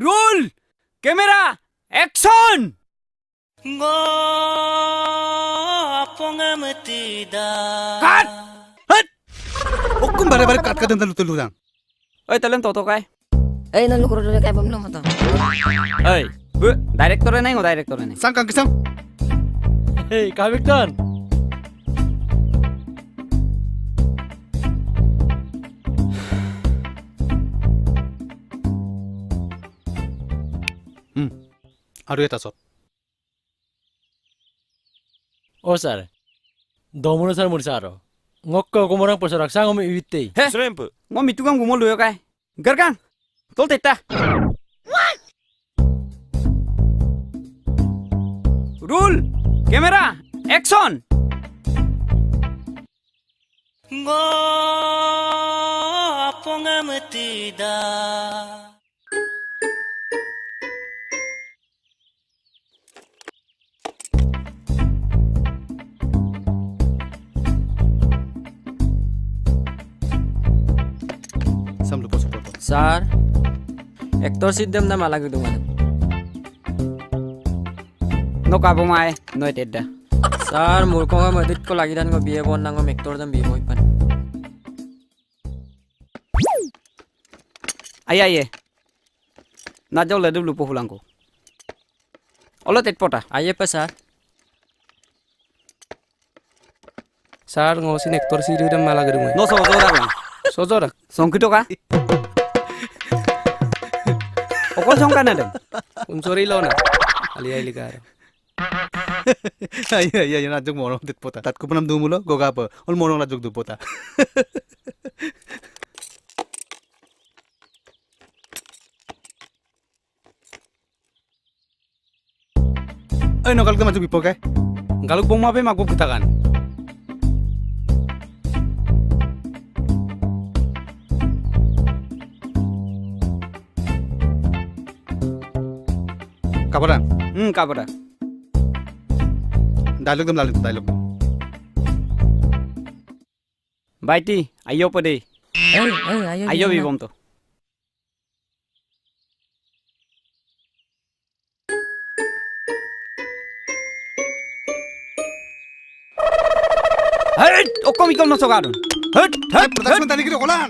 Role camera action cut hot Hukum bare-bare kat dan telu-teluran. ওই তাহলে toto kay Ay, nalukuro na kayo belum atau? ওই ডাইরেক্টরে নাই ও ডাইরেক্টরে নাই Sang kang kisang. Hey, Kavigtan. Aru eta sot. Oh, sir. Domo na sir mo saro. Ngokko ko mo rang pasarak sang mo iwitte. হে মই মিটুকাম গুমল লৈ কাই গাৰগান তল তেটা roll camera action Sam lupa support. Sir, actor sidam na malagi duman. নকাবো মাই নয় তেটা Sir, murko nga madit ko lagi dan ko biye bon nang actor dan biye mo ipan. আইয়ে না যাও লেদু লুপো হুলাঙ্কো অল তেট পটা Aye pa sir. Sar ngosin aktor siri dan malah gedung. ন সজো রাখলাম Sojora. সংকিত কা অকল সংকা না then Unsuri lo na. Ali ali karo. Iya, na jog morong dit pota. Tat ko panam dumulo goga pa. Ol morong na jog du pota. Ay nokal ka maju bipo kay. Galuk bong mape magbo kita kan. Kabaran. কাপড়া Dialog dam lalito dialog. বাইটি আইও পদে Ay, ayo. আইও বিবম তো hot অকমি কম নসগারুন hot Ay, production tani kito kolan.